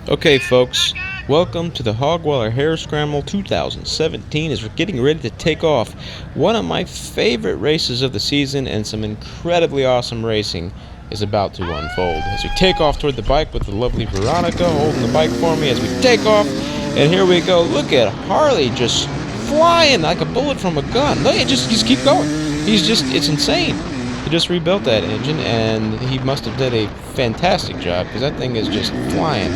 Okay, folks, welcome to the HogWaller Harscramble 2017 as we're getting ready to take off one of my favorite races of the season, and some incredibly awesome racing is about to unfold. As we take off toward the bike with the lovely Veronica holding the bike for me as we take off, and here we go. Look at Harley just flying like a bullet from a gun. Look, just keep going. It's insane. He just rebuilt that engine, and he must have did a fantastic job because that thing is just flying.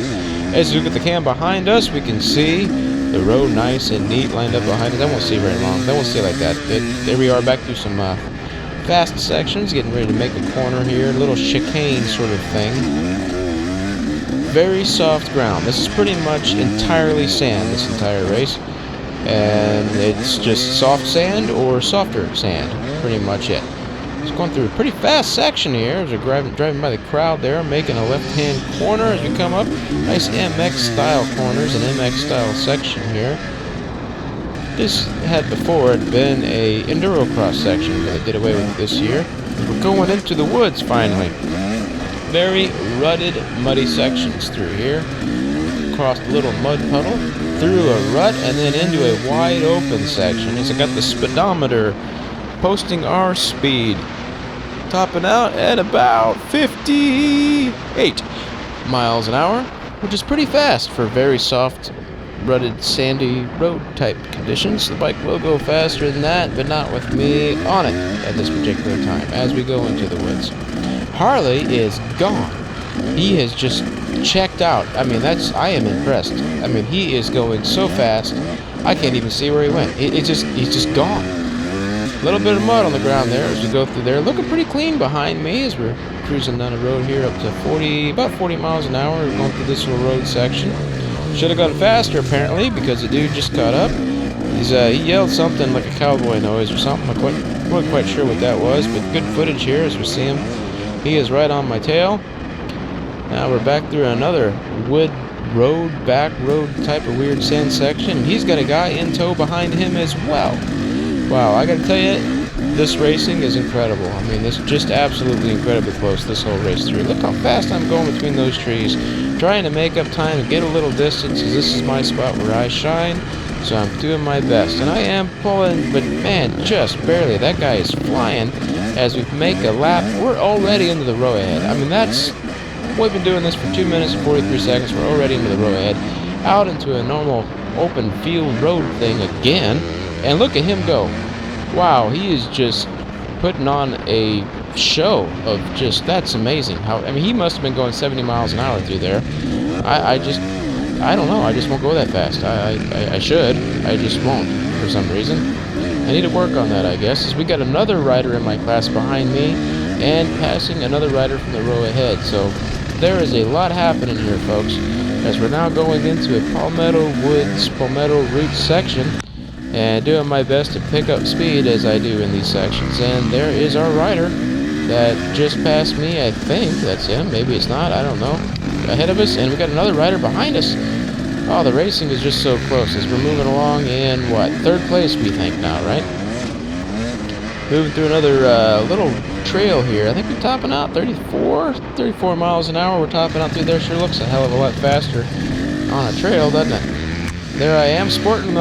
As we look at the cam behind us, we can see the road nice and neat lined up behind us. I won't see very long. They won't see like that. There we are back through some fast sections, getting ready to make a corner here. A little chicane sort of thing. Very soft ground. This is pretty much entirely sand, this entire race. And it's just soft sand or softer sand. Pretty much it. It's going through a pretty fast section here as we're driving by the crowd there, making a left-hand corner as we come up. Nice MX-style corners, an MX-style section here. This had before been a enduro cross section, but they did away with it this year. We're going into the woods finally. Very rutted, muddy sections through here. Across a little mud puddle, through a rut, and then into a wide open section. As I got the speedometer posting our speed, topping out at about 58 miles an hour, which is pretty fast for very soft, rutted, sandy road type conditions. The bike will go faster than that, but not with me on it at this particular time as we go into the woods. Harley is gone. He has just checked out. I mean, I am impressed. I mean, he is going so fast, I can't even see where he went. He's just gone. A little bit of mud on the ground there as we go through there. Looking pretty clean behind me as we're cruising down the road here up to about 40 miles an hour. We're going through this little road section. Should have gone faster apparently because the dude just caught up. He yelled something like a cowboy noise or something. I wasn't quite sure what that was, but good footage here as we see him. He is right on my tail. Now we're back through another wood road, back road type of weird sand section. He's got a guy in tow behind him as well. Wow, I gotta tell you, this racing is incredible. I mean, it's just absolutely incredibly close this whole race through. Look how fast I'm going between those trees, trying to make up time and get a little distance, because this is my spot where I shine, so I'm doing my best. And I am pulling, but man, just barely. That guy is flying as we make a lap. We're already into the row ahead. I mean, we've been doing this for 2 minutes and 43 seconds. We're already into the row ahead, out into a normal open field road thing again. And look at him go. Wow, he is just putting on a show of that's amazing. I mean, he must have been going 70 miles an hour through there. I don't know. I just won't go that fast. I should. I just won't for some reason. I need to work on that, I guess. As we got another rider in my class behind me and passing another rider from the row ahead. So there is a lot happening here, folks, as we're now going into a palmetto root section. And doing my best to pick up speed as I do in these sections. And there is our rider that just passed me. I think that's him. Maybe it's not. I don't know. Ahead of us, and we got another rider behind us. Oh, the racing is just so close as we're moving along in, third place we think now, right? Moving through another little trail here. I think we're topping out 34 miles an hour. We're topping out through there. Sure looks a hell of a lot faster on a trail, doesn't it? There I am, sporting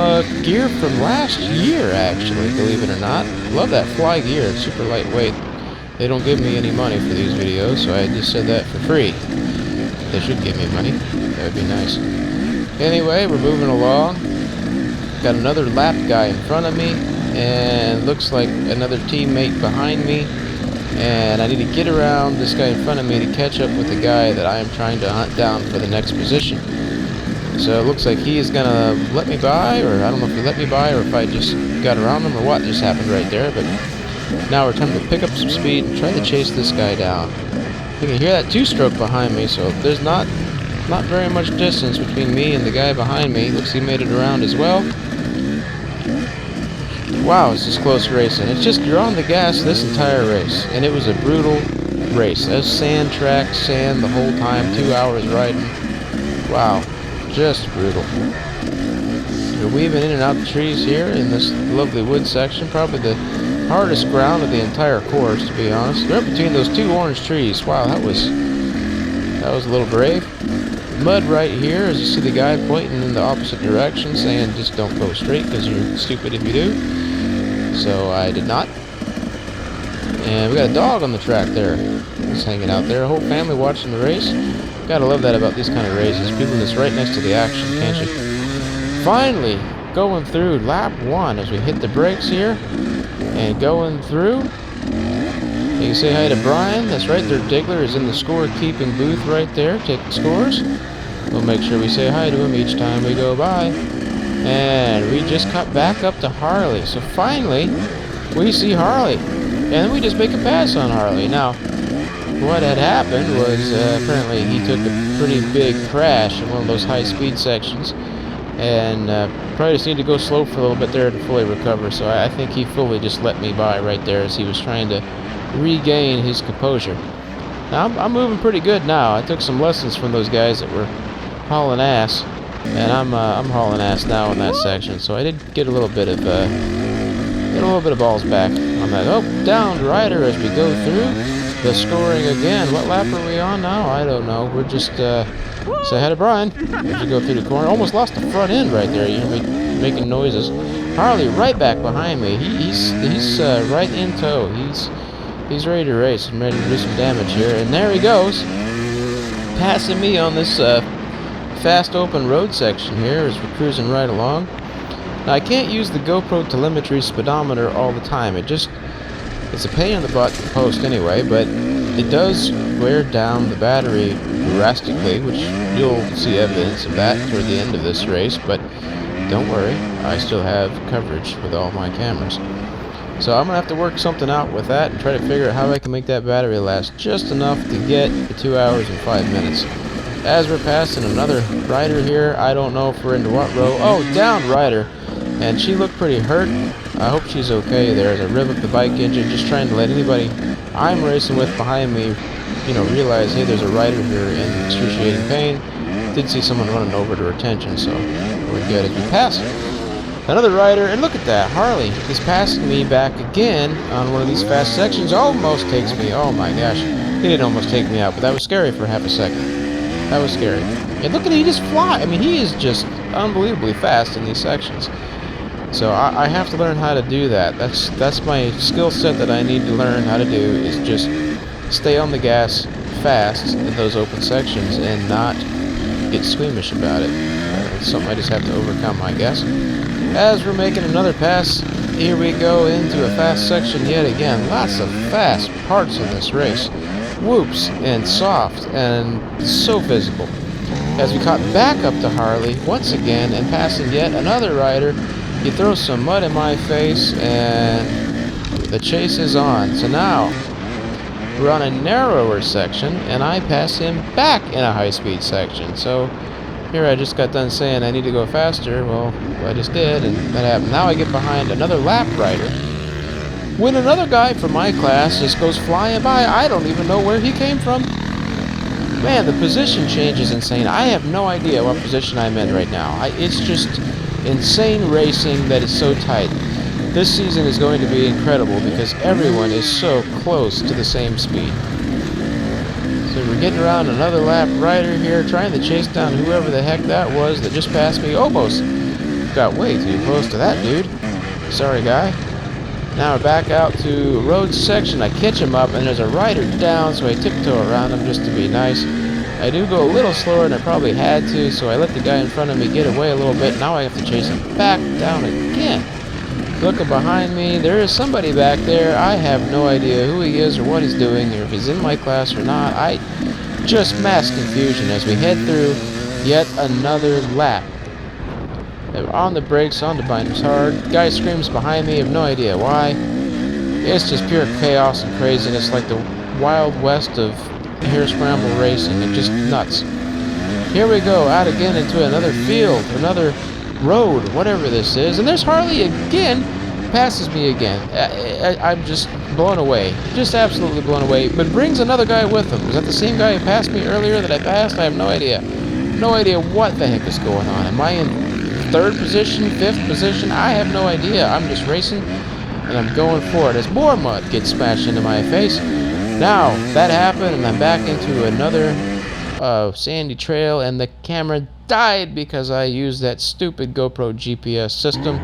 gear from last year, actually, believe it or not. Love that fly gear. It's super lightweight. They don't give me any money for these videos, so I just said that for free. They should give me money. That would be nice. Anyway, we're moving along. Got another lap guy in front of me, and looks like another teammate behind me. And I need to get around this guy in front of me to catch up with the guy that I am trying to hunt down for the next position. So it looks like he is going to let me by, or I don't know if he let me by or if I just got around him or what just happened right there. But now we're time to pick up some speed and try to chase this guy down. You can hear that two-stroke behind me, so there's not very much distance between me and the guy behind me. Looks he made it around as well. Wow, it's just close racing. It's just, you're on the gas this entire race, and it was a brutal race. That's sand track, sand the whole time, 2 hours riding. Wow. Just brutal. We're weaving in and out the trees here in this lovely wood section. Probably the hardest ground of the entire course, to be honest. We're between those two orange trees. Wow, that was a little brave. mud right here, as you see the guy pointing in the opposite direction, saying just don't go straight because you're stupid if you do. So I did not. And we got a dog on the track there. He's hanging out there. A whole family watching the race. Gotta love that about these kind of races. People just right next to the action, can't you? Finally, going through lap 1 as we hit the brakes here. And going through. You can say hi to Brian. That's right there. Diggler is in the score-keeping booth right there, taking scores. We'll make sure we say hi to him each time we go by. And we just cut back up to Harley. So finally, we see Harley. And we just make a pass on Harley. Now, what had happened was apparently he took a pretty big crash in one of those high-speed sections. And probably just need to go slow for a little bit there to fully recover. So I think he fully just let me by right there as he was trying to regain his composure. Now I'm moving pretty good now. I took some lessons from those guys that were hauling ass, and I'm hauling ass now in that section. So I did get a little bit of balls back on that. Oh, downed rider as we go through the scoring again. What lap are we on now? I don't know. We're just say hi to Brian as we go through the corner. Almost lost the front end right there. You hear me making noises. Harley right back behind me. He's right in tow. He's ready to race and ready to do some damage here. And there he goes, passing me on this fast open road section here as we're cruising right along. Now I can't use the GoPro telemetry speedometer all the time. It's a pain in the butt to post anyway, but it does wear down the battery drastically, which you'll see evidence of that toward the end of this race. But don't worry, I still have coverage with all my cameras. So I'm going to have to work something out with that and try to figure out how I can make that battery last just enough to get the 2 hours and 5 minutes. As we're passing another rider here, I don't know if we're into what row. Oh, down rider. And she looked pretty hurt. I hope she's okay there as I rev up the bike engine, just trying to let anybody I'm racing with behind me, realize, hey, there's a rider here in excruciating pain. Did see someone running over to her attention, so we're good as we pass another rider. And look at that, Harley is passing me back again on one of these fast sections. Almost takes me, oh my gosh, he didn't almost take me out, but that was scary for half a second. That was scary. And look at him, he just fly. I mean, he is just unbelievably fast in these sections. So I have to learn how to do that. That's my skill set that I need to learn how to do, is just stay on the gas fast in those open sections and not get squeamish about it. It's something I just have to overcome, I guess. As we're making another pass, here we go into a fast section yet again. Lots of fast parts in this race. Whoops and soft and so physical. As we caught back up to Harley once again and passing yet another rider, he throws some mud in my face and the chase is on. So now we're on a narrower section and I pass him back in a high-speed section. So here I just got done saying I need to go faster. Well, I just did, and that happened. Now I get behind another lap rider when another guy from my class just goes flying by. I don't even know where he came from. Man, the position change is insane. I have no idea what position I'm in right now. It's just insane racing that is so tight. This season is going to be incredible because everyone is so close to the same speed. So we're getting around another lap rider here, trying to chase down whoever the heck that was that just passed me. Almost got way too close to that dude. Sorry, guy. Now we're back out to road section. I catch him up, and there's a rider down, so I tiptoe around him just to be nice. I do go a little slower than I probably had to, so I let the guy in front of me get away a little bit. Now I have to chase him back down again. Looking behind me, there is somebody back there. I have no idea who he is or what he's doing, or if he's in my class or not. Just mass confusion as we head through yet another lap. On the brakes, on the binders hard. Guy screams behind me, I have no idea why. It's just pure chaos and craziness, like the Wild West of Harscramble racing. It's just nuts. Here we go, out again into another field, another road, whatever this is. And there's Harley again, passes me again. I'm just blown away. Just absolutely blown away. But brings another guy with him. Was that the same guy who passed me earlier that I passed? I have no idea. No idea what the heck is going on. Am I in third position, fifth position? I have no idea. I'm just racing and I'm going for it as more mud gets smashed into my face. Now that happened and I'm back into another sandy trail, and the camera died because I used that stupid GoPro GPS system.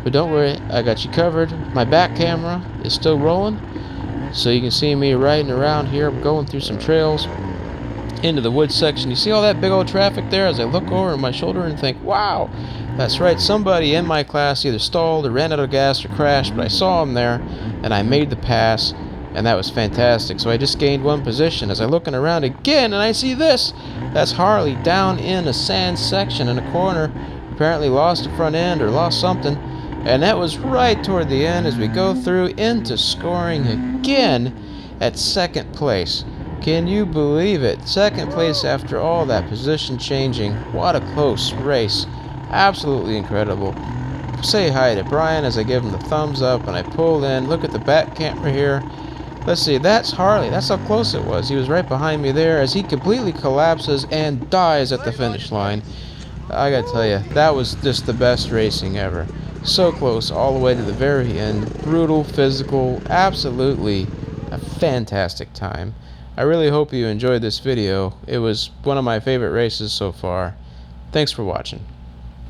But don't worry, I got you covered. My back camera is still rolling, so you can see me riding around here, going through some trails into the woods section. You see all that big old traffic there? As I look over my shoulder and think, wow, that's right, somebody in my class either stalled or ran out of gas or crashed, but I saw him there and I made the pass, and that was fantastic. So I just gained one position. As I'm looking around again and I see this, that's Harley down in a sand section in a corner, apparently lost the front end or lost something, and that was right toward the end as we go through into scoring again at second place. Can you believe it? Second place after all that position changing. What a close race. Absolutely incredible. Say hi to Brian as I give him the thumbs up and I pull in. Look at the back camera here. Let's see, that's Harley. That's how close it was. He was right behind me there as he completely collapses and dies at the finish line. I gotta tell you, that was just the best racing ever. So close all the way to the very end. Brutal, physical, absolutely a fantastic time. I really hope you enjoyed this video. It was one of my favorite races so far. Thanks for watching.